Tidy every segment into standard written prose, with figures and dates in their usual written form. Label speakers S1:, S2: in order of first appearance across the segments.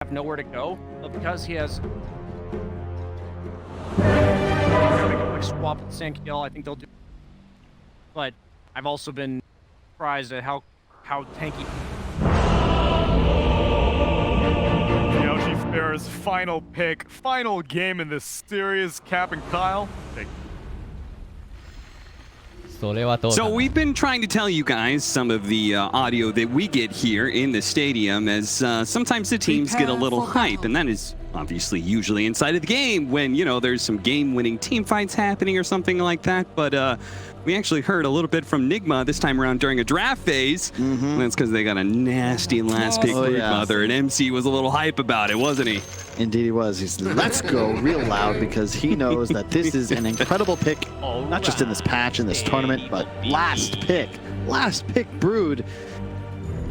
S1: have nowhere to go, but because he has like swap with Sankil, I think they'll do. But I've also been surprised at how tanky.
S2: The LG Fair's final pick, final game in this series. Cap and Kyle.
S3: So we've been trying to tell you guys some of the audio that we get here in the stadium, as sometimes the teams get a little hype, and that is obviously usually inside of the game when, you know, there's some game-winning team fights happening or something like that. But we actually heard a little bit from Nigma this time around during a draft phase. That's because they got a nasty last pick Broodmother, and MC was a little hype about it, wasn't he?
S4: Indeed he was. He's let's go real loud because he knows that this is an incredible pick, not just in this patch, in this tournament, but last pick Brood.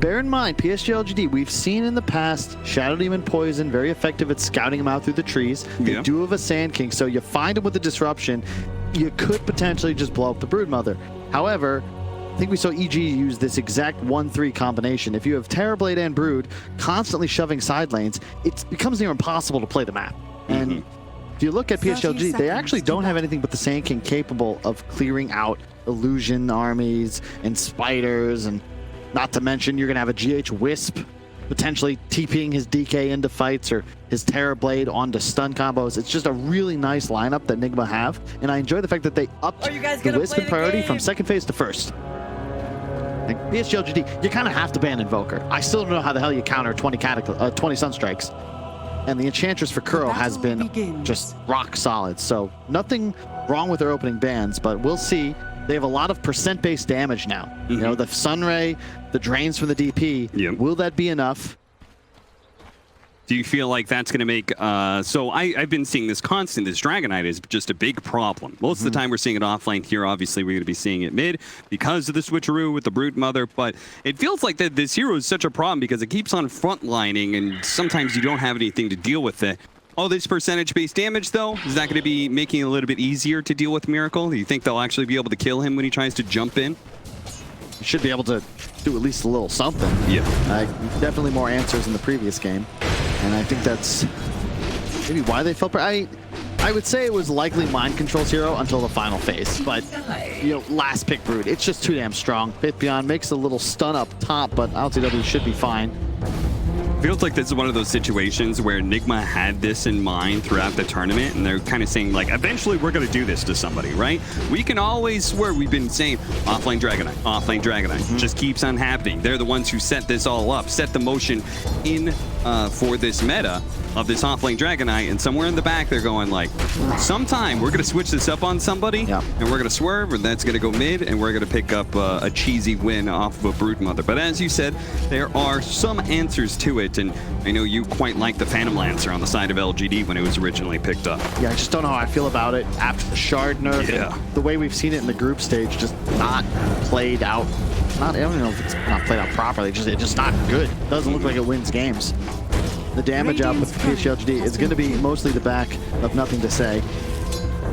S4: Bear in mind, PSG.LGD, we've seen in the past Shadow Demon Poison, very effective at scouting him out through the trees. They do have a Sand King, so you find him with a disruption, you could potentially just blow up the Broodmother. However, I think we saw EG use this exact 1-3 combination. If you have Terrorblade and Brood constantly shoving side lanes, it becomes near impossible to play the map. And if you look at PSG.LGD, they actually don't have anything but the Sand King capable of clearing out illusion armies and spiders, and not to mention you're going to have a GH Wisp potentially TPing his DK into fights or his Terrorblade onto stun combos. It's just a really nice lineup that Nigma have, and I enjoy the fact that they upped the Wisp in priority from second phase to first. Like PSG.LGD, you kind of have to ban Invoker. I still don't know how the hell you counter 20 Sunstrikes. And the Enchantress for Kuro has been just rock solid. So nothing wrong with their opening bans, but we'll see. They have a lot of percent-based damage now. You know, the Sunray, the drains from the DP. Will that be enough?
S3: Do you feel like that's going to make... so I've been seeing this constant. This Dragonite is just a big problem. Most of the time we're seeing it offlane here. Obviously, we're going to be seeing it mid because of the switcheroo with the Broodmother. But it feels like that this hero is such a problem because it keeps on frontlining, and sometimes you don't have anything to deal with it. Oh, this percentage-based damage, though, is that going to be making it a little bit easier to deal with Miracle? Do you think they'll actually be able to kill him when he tries to jump in?
S4: You should be able to do at least a little something. Definitely more answers in the previous game. And I think that's maybe why they felt... I would say it was likely Mind Control's hero until the final phase. But, you know, last pick Brood, it's just too damn strong. Faith Beyond makes a little stun up top, but LTW should be fine.
S3: Feels like this is one of those situations where Nigma had this in mind throughout the tournament, and they're kind of saying, like, eventually we're going to do this to somebody, right? We can always swear we've been saying offlane Dragonite. Just keeps on happening. They're the ones who set this all up, set the motion in for this meta of this offlane Dragonite, and somewhere in the back they're going like, sometime we're going to switch this up on somebody, and we're going to swerve, and that's going to go mid, and we're going to pick up a cheesy win off of a Broodmother. But as you said, there are some answers to it, and I know you quite like the Phantom Lancer on the side of LGD when it was originally picked up.
S4: Yeah, I just don't know how I feel about it after the Shard nerf. The way we've seen it in the group stage, just not played out. I don't know if it's not played out properly, it's just not good. It doesn't look like it wins games. The damage output for PSG.LGD is going to be mostly the back of nothing to say.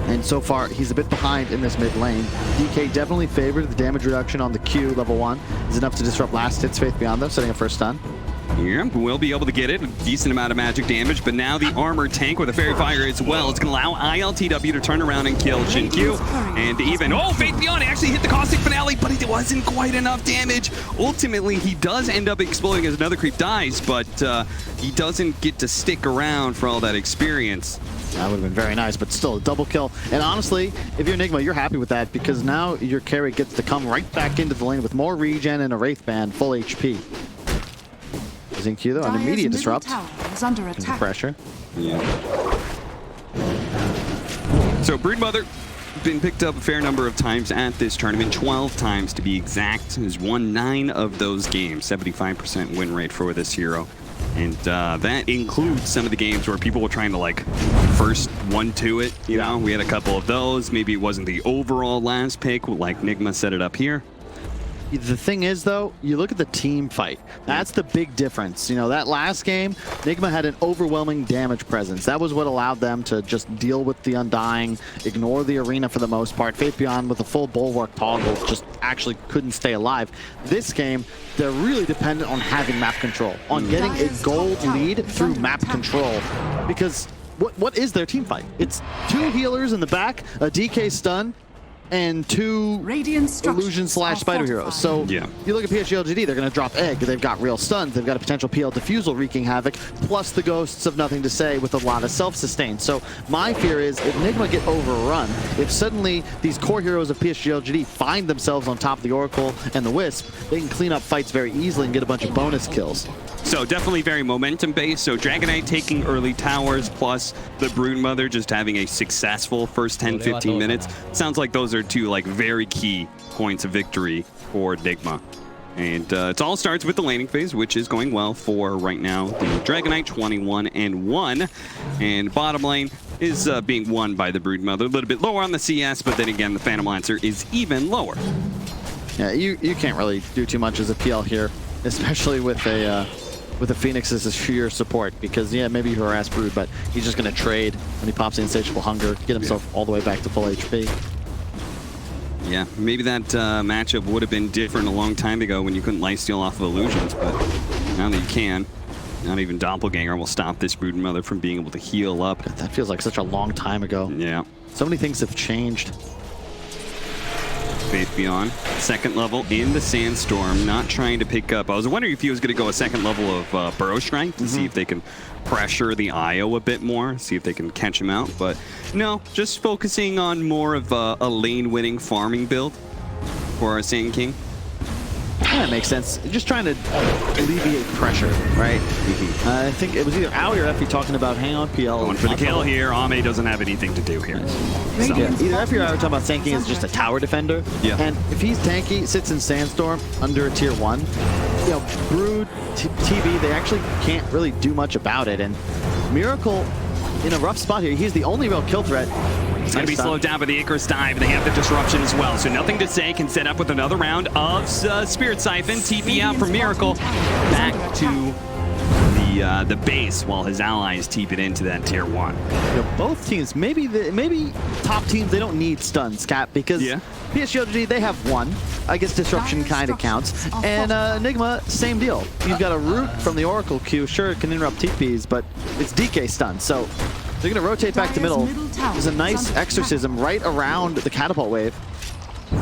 S4: And so far, he's a bit behind in this mid lane. DK definitely favored. The damage reduction on the Q level 1 is enough to disrupt last hits Faith Beyond, though, setting up for a stun.
S3: Yeah, we'll be able to get it. A decent amount of magic damage, but now the armor tank with a Fairy Fire as well. It's going to allow ILTW to turn around and kill Q. And even, Faith Beyond actually hit the Caustic Finale, but it wasn't quite enough damage. Ultimately, he does end up exploding as another creep dies, but he doesn't get to stick around for all that experience.
S4: That would have been very nice, but still a double kill. And honestly, if you're Nigma, you're happy with that because now your carry gets to come right back into the lane with more regen and a Wraith Band, full HP. Q though, an immediate disrupt.
S5: Is under attack.
S4: Pressure.
S3: So Broodmother been picked up a fair number of times at this tournament, 12 times to be exact. Has won 9 of those games, 75% win rate for this hero. And that includes some of the games where people were trying to like first 1-2 it, you know? We had a couple of those. Maybe it wasn't the overall last pick like Nigma set it up here.
S4: the thing is, though, you look at the team fight. That's the big difference. You know, that last game, Nigma had an overwhelming damage presence. That was what allowed them to just deal with the Undying, ignore the arena for the most part. Faith Beyond with a full bulwark toggle just actually couldn't stay alive. This game, they're really dependent on having map control, on getting a gold lead through map control. Because what is their team fight? It's 2 healers in the back, a DK stun, and 2 illusion/spider heroes. So
S3: yeah.
S4: You look at PSG.LGD, they're going to drop egg. They've got real stuns. They've got a potential PL diffusal wreaking havoc, plus the ghosts of nothing to say with a lot of self-sustain. So my fear is if Nigma get overrun, if suddenly these core heroes of PSG.LGD find themselves on top of the Oracle and the Wisp, they can clean up fights very easily and get a bunch of bonus kills.
S3: So definitely very momentum-based. So Dragon Knight taking early towers, plus the Broodmother just having a successful first 10-15 minutes. Sounds like those are 2 like very key points of victory for Nigma. And it all starts with the laning phase, which is going well for right now the Dragon Knight 21-1. And bottom lane is being won by the Broodmother. A little bit lower on the CS, but then again, the Phantom Lancer is even lower.
S4: Yeah, you can't really do too much as a PL here, especially with a Phoenix as a sheer support, because yeah, maybe you harass Brood, but he's just going to trade when he pops the Insatiable Hunger, get himself all the way back to full HP.
S3: Yeah, maybe that matchup would have been different a long time ago when you couldn't lifesteal off of illusions, but now that you can, not even Doppelganger will stop this Broodmother from being able to heal up.
S4: That feels like such a long time ago.
S3: Yeah.
S4: So many things have changed.
S3: Faith Beyond, 2nd level in the Sandstorm, not trying to pick up. I was wondering if he was going to go a 2nd level of Burrow Strike to see if they can pressure the IO a bit more, see if they can catch him out. But no, just focusing on more of a lane-winning farming build for our Sand King.
S4: Yeah, that makes sense. Just trying to alleviate pressure, right? I think it was either Aoi or Effie talking about hang on PL.
S3: Going for the kill here. Ame doesn't have anything to do here. So.
S4: Yeah, either Effie or Aoi were talking about Sand King as just a tower defender.
S3: Yeah.
S4: And if he's tanky, sits in Sandstorm under a tier 1, you know, Brood, TB, they actually can't really do much about it. And Miracle in a rough spot here. He's the only real kill threat.
S3: It's going to be slowed down by the Icarus dive. They have the disruption as well. So nothing to say can set up with another round of Spirit Siphon. TP out from Miracle. Back to the base while his allies TP it into that tier 1.
S4: You know, both teams, maybe top teams, they don't need stuns, Cap, because PSG.LGD, they have 1. I guess disruption kind of counts. And Nigma, same deal. You've got a root from the Oracle Q. Sure, it can interrupt TPs, but it's DK stun. So they're going to rotate back to middle. There's a nice exorcism right around the catapult wave.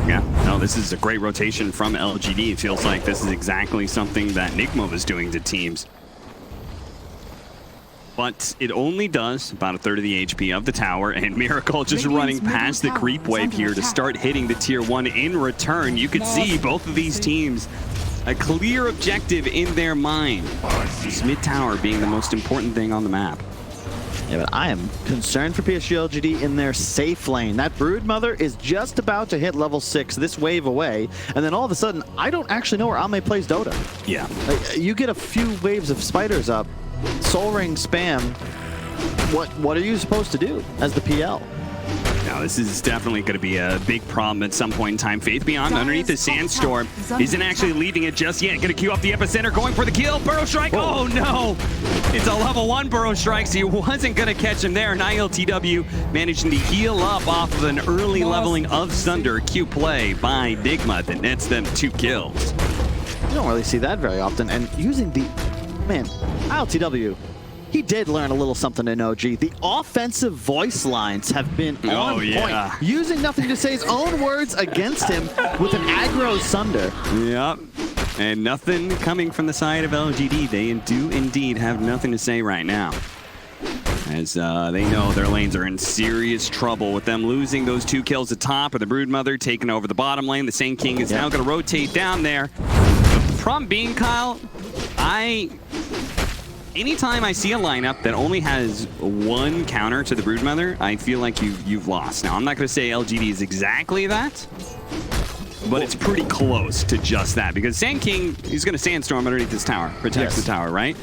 S3: Yeah, no, this is a great rotation from LGD. It feels like this is exactly something that Nigma was doing to teams. But it only does about 1/3 of the HP of the tower, and Miracle just running past the creep wave here to start hitting the tier 1 in return. You could see both of these teams a clear objective in their mind. This mid tower being the most important thing on the map.
S4: Yeah, but I am concerned for PSG.LGD in their safe lane. That Broodmother is just about to hit level 6 this wave away, and then all of a sudden, I don't actually know where Ame plays Dota.
S3: Yeah.
S4: Like, you get a few waves of spiders up, Soul Ring spam. What are you supposed to do as the PL?
S3: Now, this is definitely going to be a big problem at some point in time. Faith Beyond underneath the Sandstorm isn't actually leaving it just yet. Going to queue up the epicenter, going for the kill. Burrow Strike. Oh, no. It's a level 1 Burrow Strike, so he wasn't going to catch him there. And ILTW managing to heal up off of an early leveling of Thunder. Q play by Nigma that nets them 2 kills.
S4: You don't really see that very often. And using the... Man, ILTW... He did learn a little something in OG. The offensive voice lines have been on point. Using Nothing to Say's own words against him with an aggro Sunder.
S3: Yep. And nothing coming from the side of LGD. They do indeed have Nothing to Say right now. As they know their lanes are in serious trouble with them losing those 2 kills at top of the Broodmother, taking over the bottom lane. The Sand King is now going to rotate down there. The problem being, Kyle, anytime I see a lineup that only has 1 counter to the Broodmother, I feel like you've lost. Now, I'm not going to say LGD is exactly that, but it's pretty close to just that because Sand King, he's going to Sandstorm underneath this tower, protects the tower, right?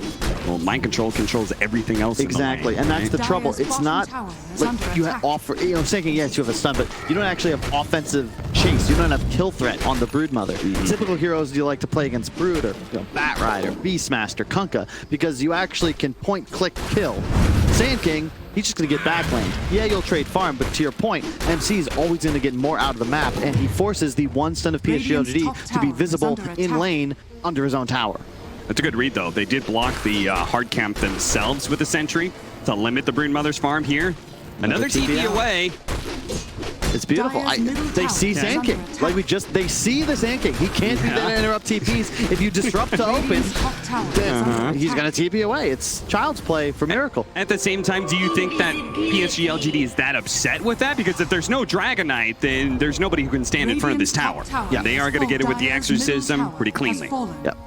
S3: Well, Mind Control controls everything else
S4: Exactly,
S3: in the lane,
S4: and that's the trouble. It's not like you offer, you know, Sand King, yes, you have a stun, but you don't actually have offensive chase. You don't have kill threat on the Broodmother. Typical heroes you like to play against Brood or Bat Rider, Beastmaster, Kunkka, because you actually can point, click, kill. Sand King, he's just going to get backlaned. Yeah, you'll trade farm, but to your point, MC is always going to get more out of the map, and he forces the one stun of PSG.LGD to be visible in lane under his own tower.
S3: That's a good read, though. They did block the hard camp themselves with the sentry to limit the Broodmother's farm here. Another TP away.
S4: It's beautiful. They see Sand King. Like they see the Sand King. He can't be there to interrupt TPs. If you disrupt the open, then he's going to TP away. It's child's play for Miracle.
S3: At the same time, do you think that PSG.LGD is that upset with that? Because if there's no Dragon Knight, then there's nobody who can stand in front of this tower. Yeah. They are going to get it with the Exorcism pretty cleanly.
S4: Yep.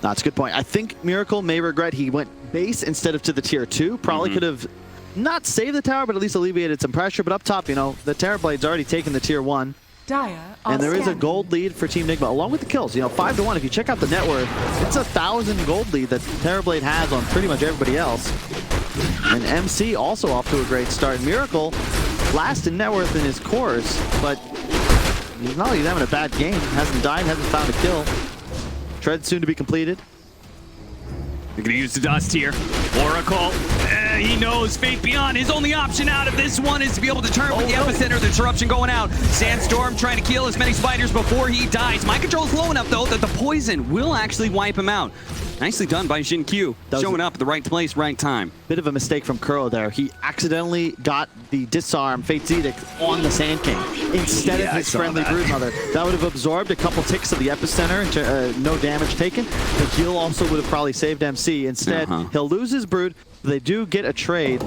S4: That's a good point. I think Miracle may regret he went base instead of to the tier 2. Probably could have not saved the tower, but at least alleviated some pressure. But up top, you know, the Terrorblade's already taken the tier 1. And there is a gold lead for Team Nigma, along with the kills. You know, 5-1. If you check out the net worth, it's 1,000 gold lead that Terrorblade has on pretty much everybody else. And MC also off to a great start. Miracle last in net worth in his course, but he's not like he's having a bad game. Hasn't died, hasn't found a kill. Tread soon to be completed.
S3: They're going to use the dust here. Oracle, he knows Fate Beyond. His only option out of this one is to be able to turn with the epicenter, the disruption going out. Sandstorm trying to kill as many spiders before he dies. Mind Control is low enough, though, that the poison will actually wipe him out. Nicely done by Jin Q, showing up at the right place, right time.
S4: Bit of a mistake from Kuro there. He accidentally got the disarm Fate's Edict on the Sand King instead of his friendly Broodmother. That would have absorbed a couple ticks of the epicenter, no damage taken. The heal also would have probably saved MC. Instead, he'll lose his Brood. They do get a trade,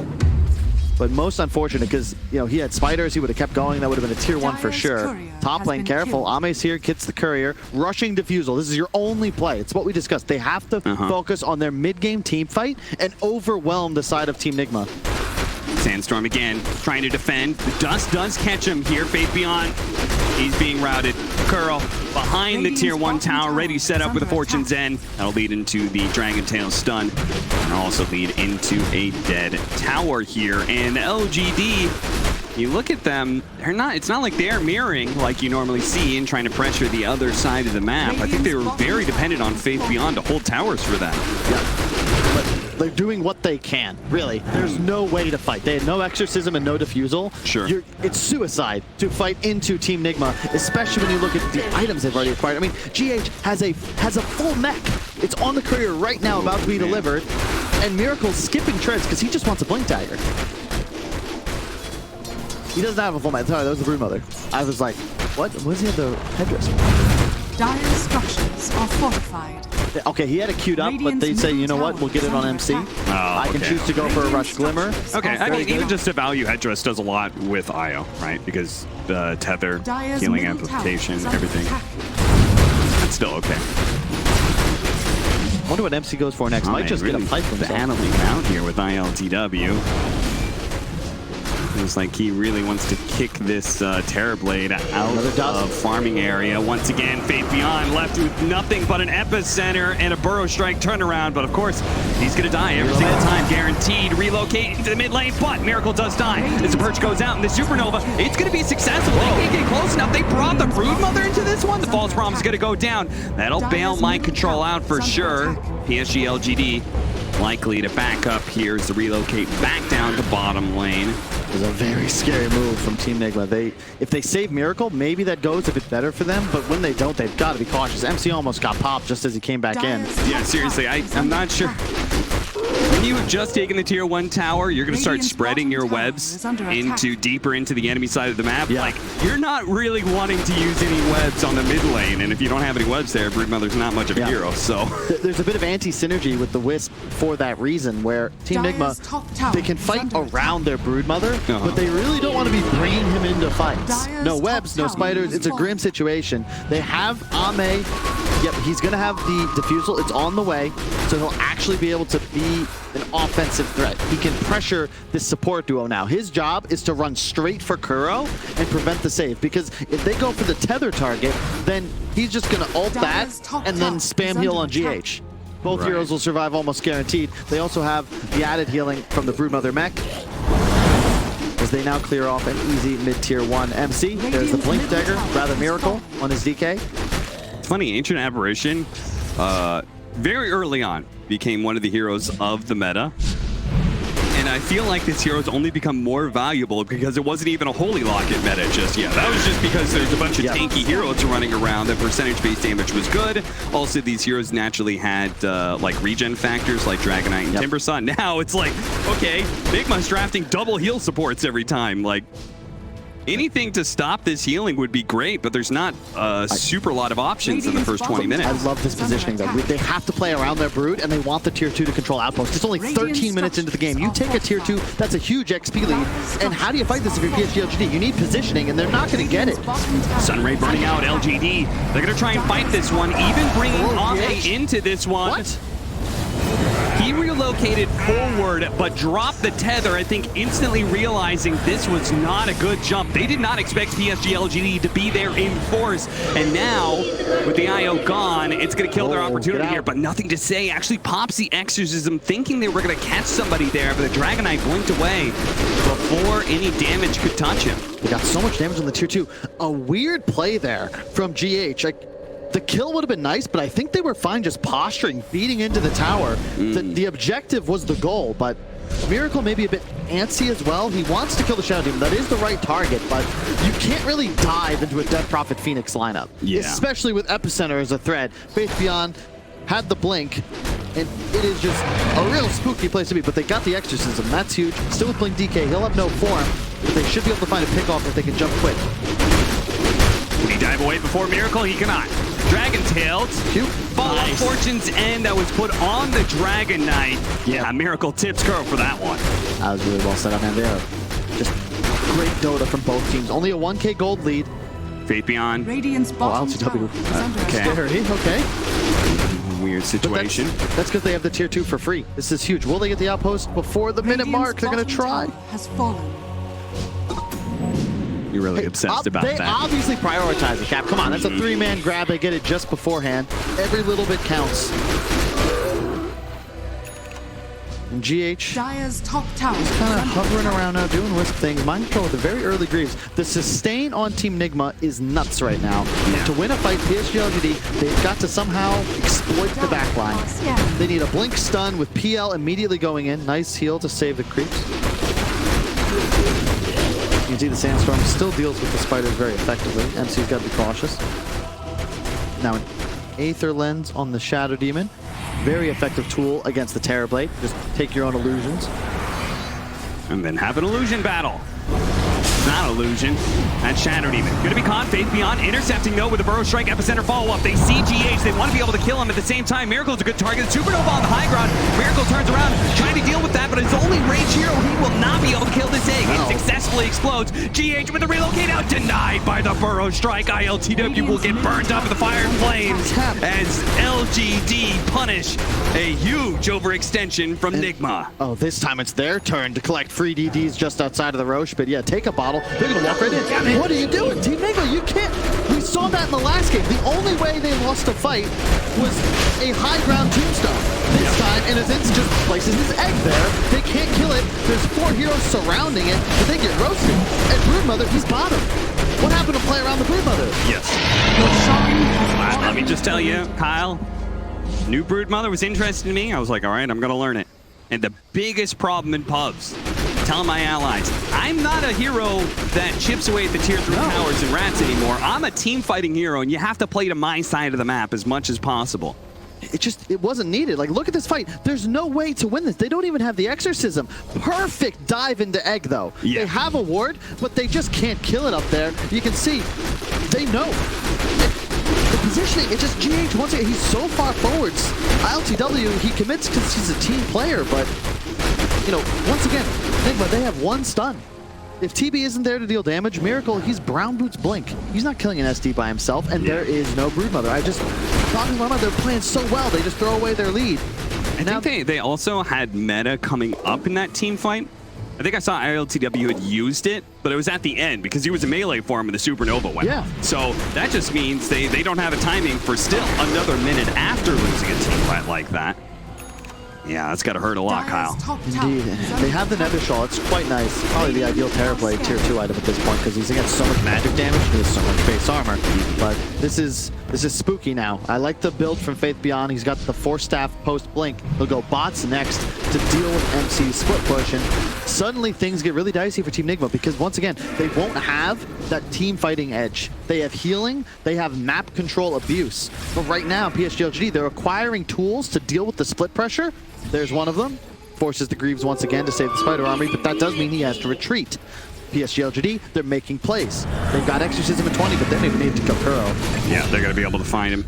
S4: but most unfortunate because, you know, he had spiders. He would have kept going. That would have been a tier 1 for sure. Top lane, careful. Ame's here, gets the courier. Rushing Diffusal. This is your only play. It's what we discussed. They have to focus on their mid-game team fight and overwhelm the side of Team Nigma.
S3: Sandstorm again, trying to defend. The dust does catch him here. Fate Beyond, he's being routed. Curl behind the tier 1 tower, ready to set up with a Fortune's End. That'll lead into the Dragon Tail stun, and also lead into a dead tower here. And LGD, you look at them, it's not like they're mirroring like you normally see and trying to pressure the other side of the map. I think they were very dependent on Faith Beyond to hold towers for them.
S4: But they're doing what they can, really. There's no way to fight. They had no Exorcism and no Diffusal. It's suicide to fight into Team Nigma, especially when you look at the items they've already acquired. I mean, GH has a full mech. It's on the courier right now, about to be delivered, and Miracle's skipping treads because he just wants a Blink Dagger. He doesn't have a full mech. Sorry, that was the Broodmother. I was like, what? What does he have the headdress?
S5: Dire structures are fortified.
S4: Okay, he had it queued up, but they say, you know what, we'll get it on MC. I can choose to go for a Rush Glimmer.
S3: Okay, I mean, even just a value headdress does a lot with IO, right? Because the tether, healing amplification, everything. That's still okay.
S4: I wonder what MC goes for next. Might just get a pipe from
S3: battling out here with ILTW. Looks like he really wants to kick this Terrorblade out of farming area. Once again, Fate Beyond left with nothing but an epicenter and a Burrow Strike turnaround. But of course, he's going to die every single time. Guaranteed relocate into the mid lane, but Miracle does die. As the Perch goes out and the Supernova, it's going to be successful. They can't get close enough. They brought the Broodmother into this one. The False Promise is going to go down. That'll bail Mind Control out for sure. PSG.LGD likely to back up here as the relocate back down to bottom lane.
S4: It was a very scary move from Team Nigma. If they save Miracle, maybe that goes a bit better for them, but when they don't, they've got to be cautious. MC almost got popped just as he came back in.
S3: Yeah, seriously, I'm not sure. When you have just taken the tier 1 tower, you're going to start spreading your webs deeper into the enemy side of the map. Like, you're not really wanting to use any webs on the mid lane, and if you don't have any webs there, Broodmother's not much of a hero, so.
S4: There's a bit of anti-synergy with the Wisp for that reason, where Team Nigma, they can fight around their Broodmother, but they really don't want to be bringing him into fights. No webs, no spiders, it's a grim situation. They have Ame Yep, he's going to have the defusal. It's on the way, so he'll actually be able to be an offensive threat. He can pressure this support duo now. His job is to run straight for Kuro and prevent the save, because if they go for the tether target, then he's just going to ult that and then spam heal on GH. Both heroes will survive almost guaranteed. They also have the added healing from the Broodmother mech, as they now clear off an easy mid-tier 1 MC. There's the Blink Dagger, rather Miracle on his DK.
S3: It's funny, Ancient Apparition, very early on, became one of the heroes of the meta. And I feel like this hero's only become more valuable because it wasn't even a Holy Locket meta just yet. That was just because there's a bunch of tanky heroes running around. The percentage-based damage was good. Also, these heroes naturally had like regen factors like Dragonite and Timbersaw. Now it's like, okay, Nigma's drafting double heal supports every time. Like, anything to stop this healing would be great, but there's not a super lot of options in the first 20 minutes.
S4: I love this positioning, though. They have to play around their Brood, and they want the tier 2 to control Outpost. It's only 13 minutes into the game. You take a tier 2, that's a huge XP lead. And how do you fight this if you're PSG.LGD? You need positioning, and they're not going to get it.
S3: Sunray burning out LGD. They're going to try and fight this one, even bringing Ave into this one.
S4: What?
S3: He relocated forward, but dropped the tether, I think instantly realizing this was not a good jump. They did not expect PSG.LGD to be there in force. And now, with the IO gone, it's going to kill their opportunity here, but nothing to say. Actually pops the Exorcism, thinking they were going to catch somebody there, but the Dragonite blinked away before any damage could touch him.
S4: They got so much damage on the tier 2. A weird play there from GH. The kill would have been nice, but I think they were fine just posturing, beating into the tower. The objective was the goal, but Miracle may be a bit antsy as well. He wants to kill the Shadow Demon. That is the right target, but you can't really dive into a Death Prophet Phoenix lineup, especially with Epicenter as a threat. Faith Beyond had the blink, and it is just a real spooky place to be, but they got the Exorcism. That's huge. Still with Blink DK, he'll have no form, but they should be able to find a pickoff if they can jump quick.
S3: Can he dive away before Miracle? He cannot. Dragon Tailed. Fall of Fortune's End that was put on the Dragonite. Yeah, Miracle tips Kuro for that one.
S4: That was really well set up, man. There, just great Dota from both teams. Only a 1K gold lead.
S3: Faith Beyond.
S5: Radiant's bottom tower is under attack.
S4: Okay.
S3: Weird situation.
S4: That's because they have the tier 2 for free. This is huge. Will they get the outpost before the minute mark? They're going to try.
S5: Has fallen.
S3: You're really obsessed about
S4: they
S3: that.
S4: They obviously prioritize it, Cap. Come on, that's a 3-man grab. They get it just beforehand. Every little bit counts. And GH
S5: Dire's top tower
S4: is kind of hovering around now, doing wisp things. Mind control with the very early Greaves. The sustain on Team Nigma is nuts right now. To win a fight, PSG.LGD, they've got to somehow exploit the backline. They need a blink stun with PL immediately going in. Nice heal to save the creeps. You can see the Sandstorm still deals with the spiders very effectively. MC's got to be cautious. Now an Aether lens on the Shadow Demon. Very effective tool against the Terrorblade. Just take your own illusions.
S3: And then have an illusion battle. Not illusion. That Shadow Demon. Gonna be caught. Faith Beyond intercepting though with a Burrow Strike Epicenter follow-up. They see GH. They want to be able to kill him at the same time. Miracle's a good target. Supernova on the high ground. Miracle turns around, trying to deal with that, but his only range hero, he will not be able to kill this egg. It successfully explodes. GH with the relocate out, denied by the Burrow Strike. ILTW will get burned up in the fire and flames as LGD punish a huge overextension from Nigma.
S4: Oh, this time it's their turn to collect free DDs just outside of the Roche, but yeah, take a bottle. They're gonna walk right in. What are you doing, Team Nigma? You can't. We saw that in the last game. The only way they lost a fight was a high ground tombstone. This time, Innocence just places his egg there. They can't kill it. There's 4 heroes surrounding it, but they get roasted. And Broodmother, he's bottom. What happened to play around the Broodmother?
S3: Yes. Let me just tell you, Kyle, new Broodmother was interesting to me. I was like, all right, I'm gonna learn it. And the biggest problem in pubs, telling my allies, I'm not a hero that chips away at the tier 3 towers and rats anymore. I'm a team fighting hero, and you have to play to my side of the map as much as possible.
S4: It wasn't needed. Like, look at this fight. There's no way to win this. They don't even have the Exorcism. Perfect dive into egg, though. Yeah. They have a ward, but they just can't kill it up there. You can see, they know. The positioning, it's just GH, once again, he's so far forwards. ILTW, he commits because he's a team player, but, you know, once again, Nigma, they have 1 stun. if TB isn't there to deal damage, Miracle, he's Brown Boots Blink. He's not killing an SD by himself, and there is no Broodmother. I just talking about they're playing so well, they just throw away their lead.
S3: I think they also had meta coming up in that team fight. I think I saw ILTW had used it, but it was at the end because he was a melee form when the Supernova went.
S4: Yeah.
S3: So that just means they don't have a timing for still another minute after losing a team fight like that. Yeah, that's got to hurt a lot, Kyle.
S4: Indeed. They have the Nether Shawl. It's quite nice. Probably the ideal Terrorblade tier 2 item at this point because he's against so much magic damage and he has so much base armor. But this is spooky now. I like the build from Faith Beyond. He's got the 4-staff post-blink. He'll go bots next to deal with MC's split push. And suddenly things get really dicey for Team Nigma because once again, they won't have that team fighting edge. They have healing. They have map control abuse. But right now, PSG.LGD, they're acquiring tools to deal with the split pressure. There's one of them. Forces the Greaves once again to save the Spider Army, but that does mean he has to retreat. PSG.LGD, they're making plays. They've got Exorcism at 20, but they don't even need to kill Kuro.
S3: Yeah, they're going to be able to find him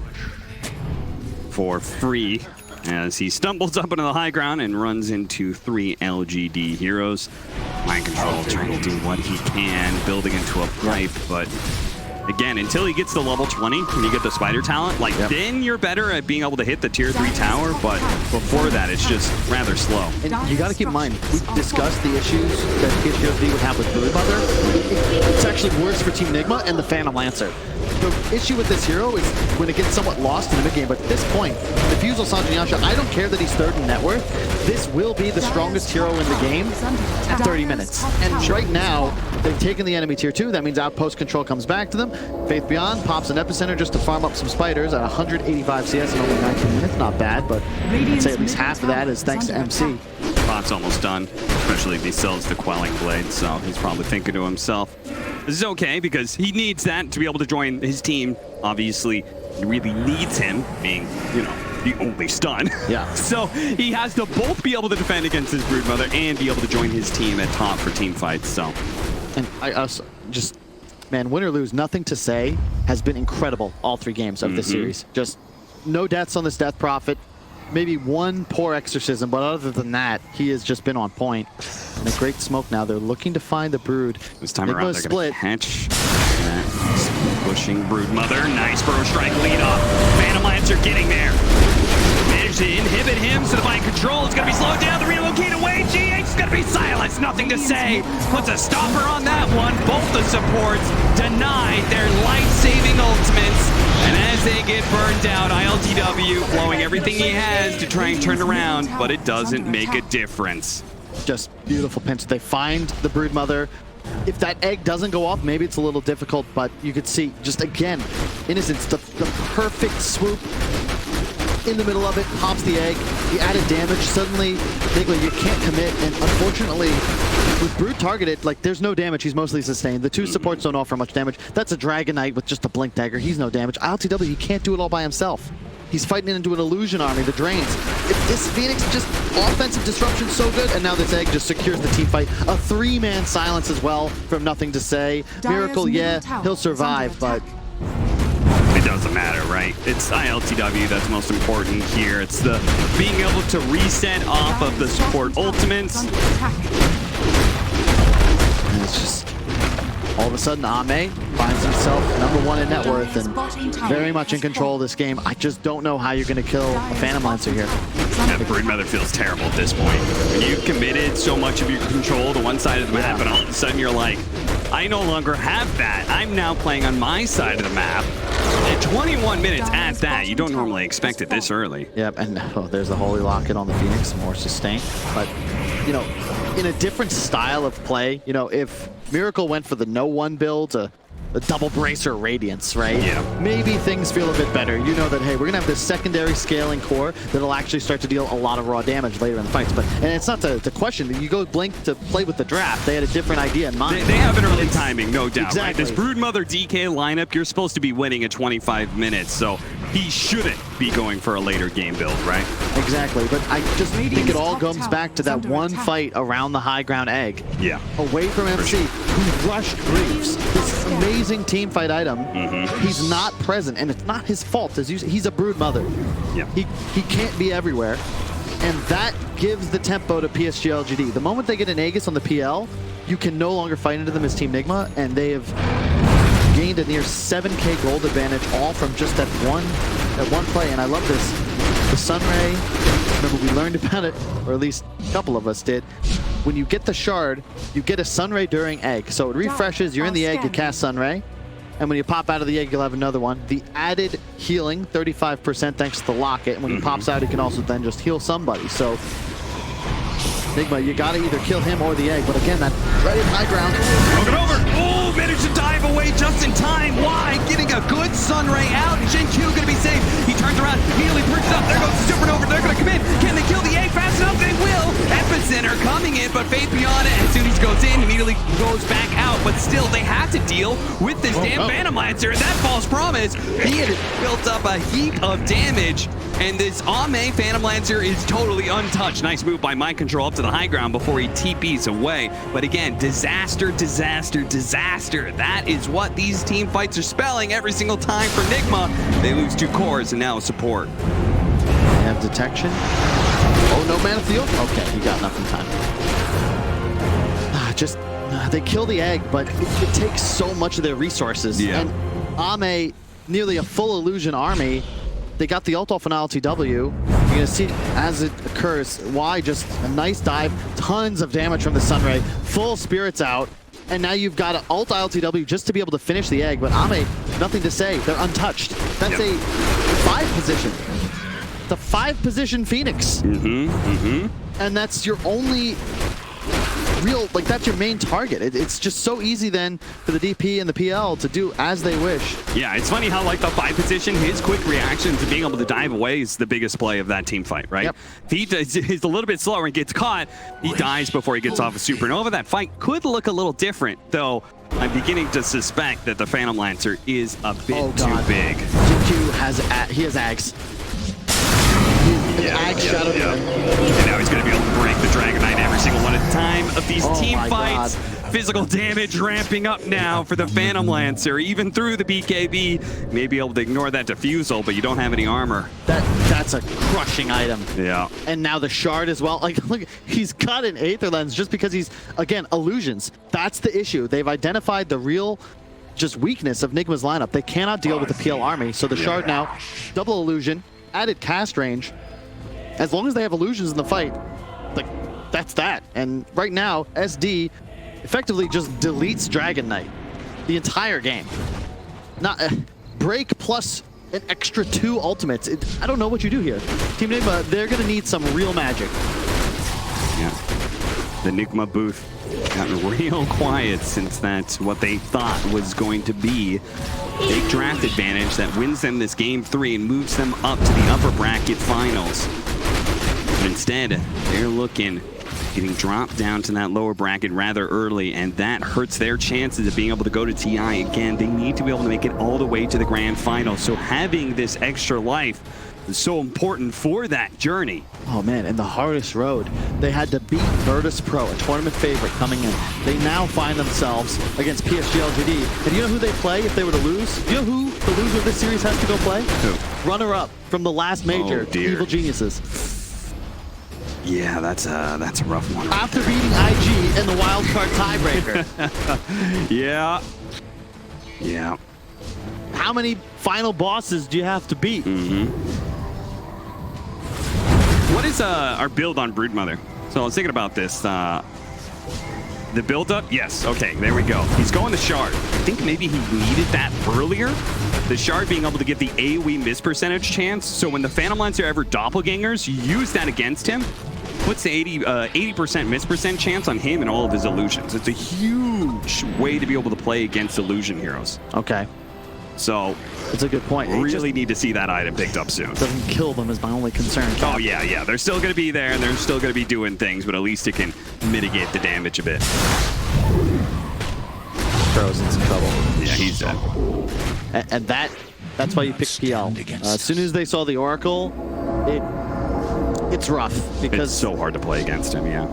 S3: for free as he stumbles up into the high ground and runs into 3 LGD heroes. Mind Control trying to do what he can, building into a pipe, but again, until he gets to level 20 and you get the spider talent, like then you're better at being able to hit the tier 3 tower, but before that it's just rather slow.
S4: And you got to keep in mind, we discussed the issues that PSG.LGD would have with Broodmother. It's actually worse for Team Nigma and the Phantom Lancer. The issue with this hero is when it gets somewhat lost in the mid-game, but at this point, Diffusal Sanjayasha, I don't care that he's 3rd in net worth, this will be the strongest hero in the game at 30 minutes. And right now, they've taken the enemy tier 2, that means outpost control comes back to them. Faith Beyond pops an Epicenter just to farm up some spiders at 185 CS in only 19 minutes, not bad, but I'd say at least half of that is thanks to MC.
S3: Bot's almost done, especially if he sells the Quelling Blade, so he's probably thinking to himself, this is okay because he needs that to be able to join his team. Obviously, he really needs him being, you know, the only stun.
S4: Yeah.
S3: So he has to both be able to defend against his Broodmother and be able to join his team at top for team fights, so.
S4: And I also just, man, win or lose, nothing to say has been incredible all 3 games of this series. Just no deaths on this Death Prophet. Maybe one poor exorcism, but other than that, he has just been on point. And a great smoke now. They're looking to find the Brood.
S3: This time
S4: Nigma
S3: around, they're
S4: split.
S3: going to catch that. Pushing Broodmother. Nice Burrow Strike lead off. Phantom Lancer getting there. Managed to inhibit him, so the Mind Control is going to be slowed down. The relocate away. GH is going to be silenced. Nothing to say. Puts a stopper on that one. Both the supports denied their life-saving ultimates. And as they get burned out, ILTW blowing everything he has to try and turn around, but it doesn't make a difference.
S4: Just beautiful pinch. They find the Broodmother. If that egg doesn't go off, maybe it's a little difficult, but you could see, just again, Innocence, the perfect swoop in the middle of it, pops the egg, the added damage, suddenly, Nigma, you can't commit, and unfortunately, with Brood targeted, like, there's no damage, he's mostly sustained. The 2 supports don't offer much damage. That's a Dragon Knight with just a Blink Dagger, he's no damage. ILTW, he can't do it all by himself. He's fighting into an illusion army, the Drains. If this Phoenix just offensive disruption so good, and now this egg just secures the team fight. A 3-man silence as well from Nothing to Say. Miracle, yeah, he'll survive, but
S3: it doesn't matter, right? It's ILTW that's most important here. It's the being able to reset off of the support ultimates.
S4: and it's just all of a sudden Ame finds himself #1 in net worth and very much in control of this game. I just don't know how you're going to kill a Phantom Lancer here.
S3: Yeah, Broodmother feels terrible at this point. When you've committed so much of your control to one side of the map, and all of a sudden you're like, I no longer have that. I'm now playing on my side of the map. At 21 minutes at that, you don't normally expect it this early.
S4: Yep, and there's the Holy Locket on the Phoenix, more sustain. But, you know, in a different style of play, you know, if Miracle went for the no-1 build, a double bracer Radiance, right?
S3: Yeah.
S4: Maybe things feel a bit better. You know that, hey, we're going to have this secondary scaling core that'll actually start to deal a lot of raw damage later in the fights. But, and it's not the question. You go Blink to play with the draft. They had a different idea in mind.
S3: They have an early timing, no doubt,
S4: exactly.
S3: right? This Broodmother DK lineup, you're supposed to be winning at 25 minutes, so he shouldn't be going for a later game build, right?
S4: Exactly, but I just think it all comes back to that one fight around the high ground egg.
S3: Yeah.
S4: Away from MC, who rushed Greaves. This amazing team fight item. He's not present, and it's not his fault. As you say, he's a Broodmother.
S3: Yeah.
S4: He can't be everywhere. And that gives the tempo to PSG.LGD. The moment they get an Aegis on the PL, you can no longer fight into them as Team Nigma, and they have gained a near 7k gold advantage, all from just that one play. And I love this. The Sunray, remember we learned about it, or at least a couple of us did. When you get the shard, you get a Sunray during egg. So it refreshes, you're in the egg, you cast Sunray. And when you pop out of the egg, you'll have another one. The added healing, 35% thanks to the locket. And when he pops out, he can also then just heal somebody. So Nigma, you gotta either kill him or the egg. But again, that right in high ground.
S3: Look it over. Oh, managed to dive away just in time. Why? Getting a good Sunray out. Shin-Q gonna be safe. He turns around, immediately perches up. There goes the Supernova. They're gonna come in. Can they kill the egg fast enough? They will. Epicenter coming in, but Faith Beyond it. As soon as he goes in, immediately goes back out. But still, they have to deal with this damn Phantom Lancer. And that false promise, he had built up a heap of damage. And this Ame Phantom Lancer is totally untouched. Nice move by Mind Control up to the high ground before he TPs away. But again, disaster, disaster, disaster. That is what these team fights are spelling every single time for Nigma. They lose 2 cores and now support.
S4: They have detection. Oh, no mana field? Okay, he got enough in time. They kill the egg, but it takes so much of their resources.
S3: Yeah.
S4: And Ame, nearly a full illusion army. They got the ult off an LTW. You're gonna see as it occurs. Why? Just a nice dive, tons of damage from the Sunray, full spirits out, and now you've got an ult LTW just to be able to finish the egg. But Ame, nothing to say. They're untouched. That's a 5 position. The 5 position Phoenix. And that's your only real, like that's your main target. It's just so easy then for the DP and the PL to do as they wish.
S3: Yeah, it's funny how like the 5 position, his quick reaction to being able to dive away is the biggest play of that team fight, right?
S4: Yep.
S3: If he's a little bit slower and gets caught, he dies before he gets off a Supernova. That fight could look a little different, though I'm beginning to suspect that the Phantom Lancer is a bit too big.
S4: GQ has Ags. Shadow.
S3: And now he's going to be able to break the Dragon Knight every single one at a time of these team fights.
S4: God.
S3: Physical damage ramping up now for the Phantom Lancer, even through the BKB. May be able to ignore that defusal, but you don't have any armor.
S4: That's a crushing item.
S3: Yeah.
S4: And now the shard as well. Like, look, he's got an Aether lens just because he's, again, illusions. That's the issue. They've identified the real just weakness of Nigma's lineup. They cannot deal with the PL army. So the shard now, double illusion, added cast range. As long as they have illusions in the fight, like, that's that. And right now, SD effectively just deletes Dragon Knight the entire game. Not break plus an extra 2 ultimates. I don't know what you do here. Team Nigma, they're going to need some real magic.
S3: Yeah. The Nigma booth gotten real quiet since that's what they thought was going to be a draft advantage that wins them this game 3 and moves them up to the upper bracket finals. But instead, they're getting dropped down to that lower bracket rather early, and that hurts their chances of being able to go to TI again. They need to be able to make it all the way to the grand final. So having this extra life is so important for that journey.
S4: Oh man, and the hardest road. They had to beat Virtus Pro, a tournament favorite coming in. They now find themselves against PSG.LGD. And you know who they play if they were to lose? You know who the loser of this series has to go play?
S3: Who?
S4: Runner-up from the last major, Evil Geniuses.
S3: Yeah, that's a rough one.
S4: After beating IG in the wildcard tiebreaker.
S3: Yeah.
S4: How many final bosses do you have to beat?
S3: What is our build on Broodmother? So I was thinking about this. The build-up? Yes. Okay, there we go. He's going the Shard. I think maybe he needed that earlier. The Shard being able to get the AoE miss percentage chance. So when the Phantom Lancer ever doppelgangers, you use that against him. Puts the 80% miss percent chance on him and all of his illusions. It's a huge way to be able to play against illusion heroes.
S4: Okay.
S3: So
S4: that's a good point.
S3: Really need to see that item picked up soon.
S4: Doesn't kill them is my only concern.
S3: Oh yeah. They're still going to be there and they're still going to be doing things, but at least it can mitigate the damage a bit.
S4: Crow's in some trouble.
S3: Yeah, he's dead.
S4: And that's why you pick PL. As soon as they saw the Oracle, it's rough because
S3: it's so hard to play against him. Yeah.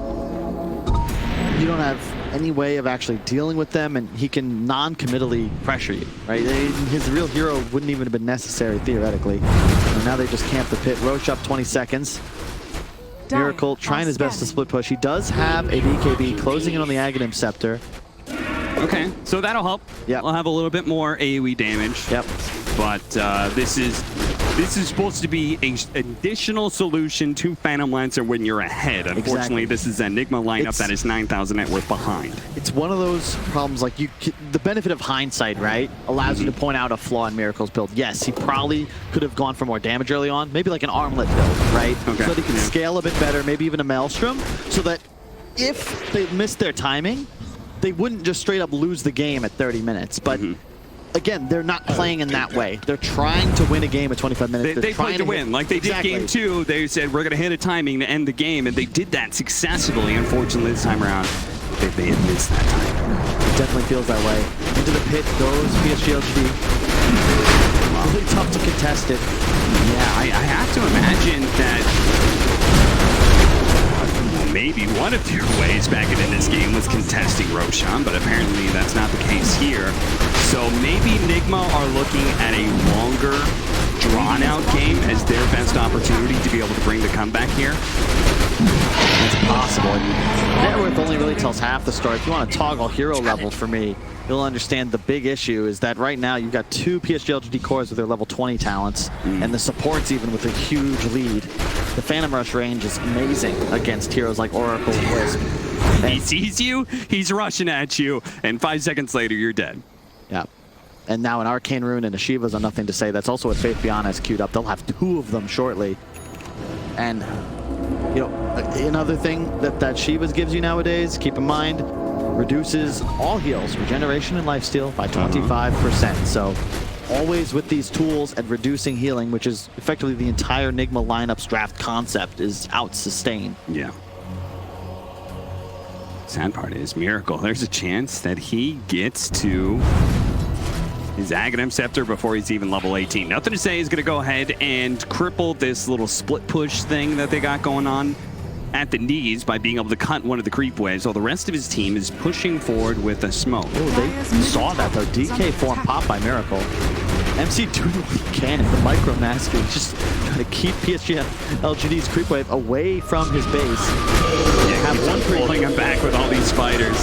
S4: You don't have any way of actually dealing with them, and he can non-committally pressure you, right? His real hero wouldn't even have been necessary theoretically. And now they just camp the pit. Roche up 20 seconds. Miracle trying his best to split push. He does have a BKB closing in on the Aghanim Scepter.
S3: Okay, so that'll help.
S4: Yeah.
S3: We'll have a little bit more AoE damage.
S4: Yep.
S3: But this is supposed to be an additional solution to Phantom Lancer when you're ahead. Unfortunately,
S4: Exactly.
S3: this is a Nigma lineup that is 9,000 net worth behind.
S4: It's one of those problems, like the benefit of hindsight, right, allows you to point out a flaw in Miracle's build. Yes, he probably could have gone for more damage early on, maybe like an armlet build, right?
S3: Okay.
S4: So that he can scale a bit better, maybe even a Maelstrom, so that if they missed their timing, they wouldn't just straight up lose the game at 30 minutes. But again, they're not playing in that way. They're trying to win a game at 25 minutes.
S3: They played to win. Like they did game 2, they said, we're going to hit a timing to end the game, and they did that successfully. Unfortunately, this time around, they had missed that time.
S4: It definitely feels that way. Into the pit goes PSG.LGD. Really tough to contest it.
S3: Yeah, I have to imagine that maybe one of your ways back in this game was contesting Roshan, but apparently that's not the case here. So maybe Nigma are looking at a longer, drawn-out game as their best opportunity to be able to bring the comeback here.
S4: It's possible. Net worth only really tells half the story. If you want to toggle hero level for me, you'll understand the big issue is that right now you've got 2 PSG.LGD cores with their level 20 talents, and the supports even with a huge lead. The Phantom Rush range is amazing against heroes like Oracle and Wisp.
S3: He sees you, he's rushing at you, and 5 seconds later, you're dead.
S4: Yeah. And now an Arcane Rune and a Shiva's on Nothing to Say. That's also what Faith Beyond has queued up. They'll have 2 of them shortly. And, you know, another thing that Shiva's gives you nowadays, keep in mind, reduces all heals, regeneration and lifesteal by 25%. So always with these tools and reducing healing, which is effectively the entire Nigma lineup's draft concept, is out-sustained.
S3: Yeah. Sad part is Miracle. There's a chance that he gets to his Aghanim Scepter before he's even level 18. Nothing to Say is going to go ahead and cripple this little split push thing that they got going on at the knees by being able to cut one of the creep waves, while the rest of his team is pushing forward with a smoke.
S4: Oh, they saw that though. DK form pop by Miracle. MC doing what he can in the micro mastery, just trying to keep PSG.LGD's creep wave away from his base.
S3: Yeah, have one pulling him back with all these spiders.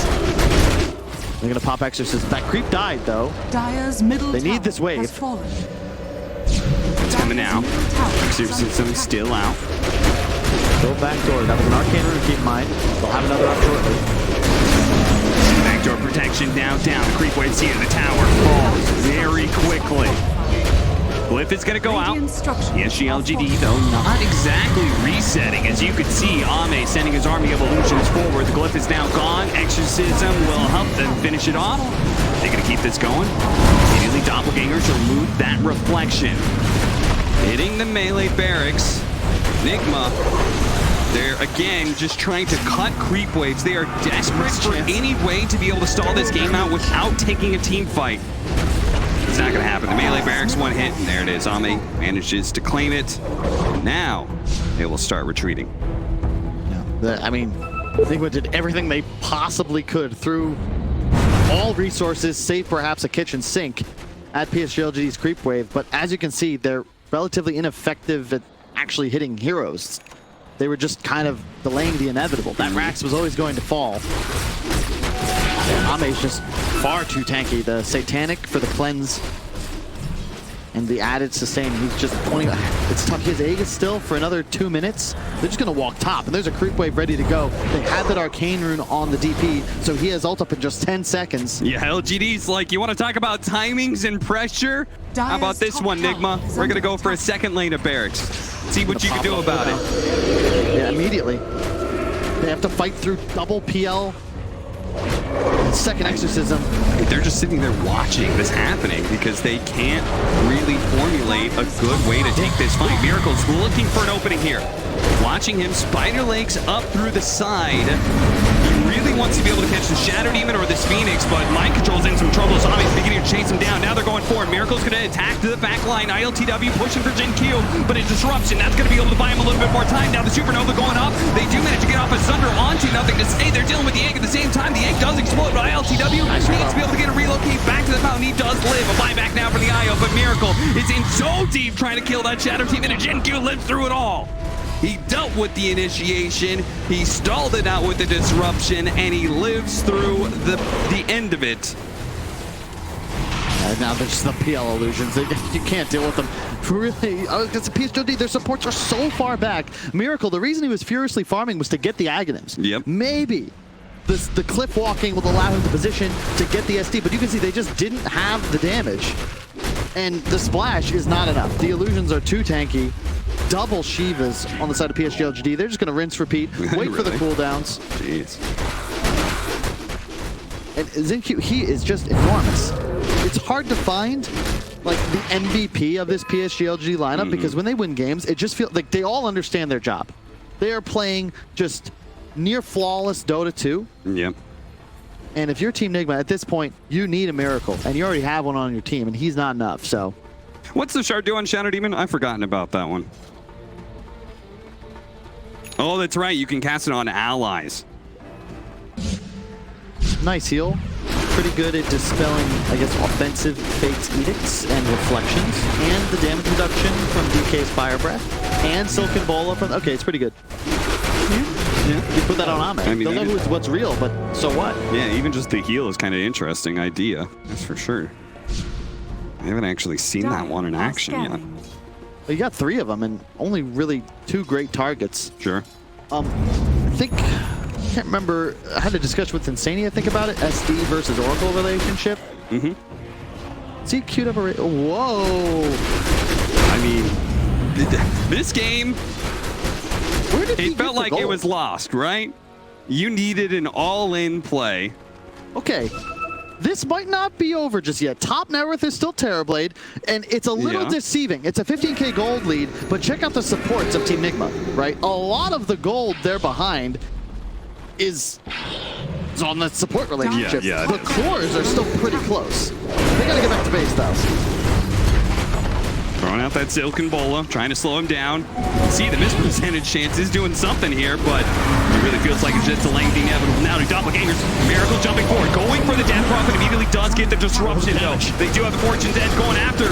S4: They're gonna pop Exorcist. That creep died though.
S5: Dire's middle
S4: They need this
S5: tower
S4: wave.
S5: has fallen.
S3: It's coming now. Exorcism is still out.
S4: Go back door. That was an Arcane Rune to keep in mind. They'll have another up shortly.
S3: Backdoor protection now down. The creep wave's here. The tower falls very quickly. Glyph is going to go out. PSG.LGD, though, not exactly resetting. As you can see, Ame sending his army evolutions forward. The Glyph is now gone. Exorcism will help them finish it off. They're going to keep this going. Immediately, Doppelganger to remove that reflection. Hitting the melee barracks. Nigma, they're again just trying to cut creep waves. They are desperate for any way to be able to stall this game out without taking a team fight. It's not going to happen. The melee barracks, one hit, and there it is. Ame manages to claim it. Now they will start retreating.
S4: I mean, Nigma did everything they possibly could through all resources, save perhaps a kitchen sink at PSG.LGD's creep wave. But as you can see, they're relatively ineffective at actually hitting heroes. They were just kind of delaying the inevitable. That Rax was always going to fall. Ame's just far too tanky. The Satanic for the cleanse and the added sustain. He's just pointing. It's tough. He has Aegis still for another 2 minutes. They're just going to walk top, and there's a creep wave ready to go. They had that Arcane Rune on the DP, so he has ult up in just 10 seconds.
S3: Yeah, LGD's like, you want to talk about timings and pressure? How about this one, Nigma? We're going to go for a second lane of barracks. See what you can do about it.
S4: Yeah, immediately. They have to fight through double PL. Second Exorcism.
S3: They're just sitting there watching this happening because they can't really formulate a good way to take this fight. Miracle's looking for an opening here. Watching him spider legs up through the side. He really wants to be able to catch the Shadow Demon or this Phoenix, but Mind Control's in some trouble, so Ame's beginning to chase him down. Now they're going forward. Miracle's going to attack to the back line. ILTW pushing for Jin Q, but a disruption. That's going to be able to buy him a little bit more time. Now the Supernova going up. They do manage to get off a Sunder onto Nothing to Say. They're dealing with the egg at the same time. The egg does explode, but ILTW needs to be able to get a relocate back to the fountain. He does live. A buyback now for the IO, but Miracle is in so deep trying to kill that Shadow Demon, and Jin Q lives through it all. He dealt with the initiation, he stalled it out with the disruption, and he lives through the end of it.
S4: Now there's just the PL illusions. You can't deal with them. Really, against the PSG.LGD, their supports are so far back. Miracle, the reason he was furiously farming was to get the Aghanims.
S3: Yep.
S4: Maybe the cliff walking will allow him to position to get the SD, but you can see they just didn't have the damage. And the splash is not enough. The illusions are too tanky. Double Shivas on the side of PSG.LGD. They're just going to rinse, repeat, wait for the cooldowns.
S3: Jeez.
S4: And Zinq, he is just enormous. It's hard to find like the MVP of this PSG.LGD lineup because when they win games, it just feels like they all understand their job. They are playing just near flawless Dota 2.
S3: Yep.
S4: And if you're Team Nigma at this point, you need a miracle, and you already have one on your team, and he's not enough. So,
S3: what's the shard do on Shadow Demon? I've forgotten about that one. Oh, that's right. You can cast it on allies.
S4: nice heal. Pretty good at dispelling, I guess, offensive Fate's Edicts and Reflections, and the damage reduction from DK's Fire Breath, and Silken Bola from... Okay, it's pretty good. Yeah. You put that on Ame.
S3: I mean,
S4: don't know what's real, but so what?
S3: Yeah, even just the heal is kind of interesting idea. That's for sure. I haven't actually seen that one in action yet.
S4: Well, you got 3 of them, and only really 2 great targets.
S3: Sure.
S4: I think... I can't remember. I had a discussion with Insania, I think, about it. SD versus Oracle relationship.
S3: Mm-hmm.
S4: See, queued up a... Whoa!
S3: I mean, this game...
S4: Where did
S3: It felt like it was lost, right? You needed an all-in play.
S4: Okay. This might not be over just yet. Top net worth is still Terrorblade, and it's a little deceiving. It's a 15k gold lead, but check out the supports of Team Nigma, right? A lot of the gold they're behind is on the support relationship.
S3: Yeah,
S4: the cores are still pretty close. They gotta get back to base, though.
S3: Throwing out that Silken Bola, trying to slow him down. See the missed percentage chances doing something here, but it really feels like it's just delaying the inevitable. Now to Doppelgangers, Miracle jumping forward, going for the Death Prophet, immediately does get the disruption though. They do have the Fortune's Edge going after,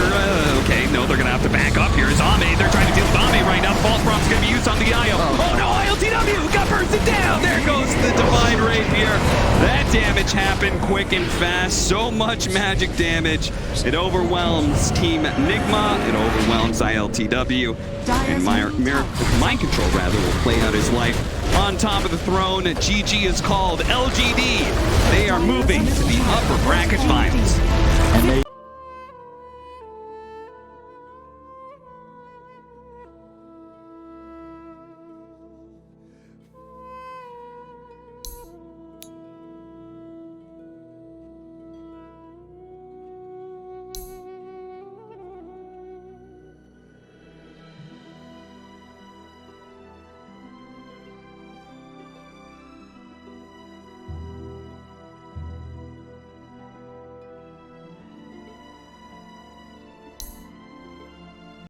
S3: okay, no, they're gonna have to back up here. Is Ame, they're trying to deal with Ame right now. The False Prop's gonna be used on the IO. Oh no, ILTW got bursted down. There goes the Divine Rapier. That damage happened quick and fast. So much magic damage. It overwhelms Team Nigma. It overwhelms ILTW. And Mind Control, rather, will play out his life on top of the throne. GG is called LGD. They are moving to the upper bracket finals.
S4: And they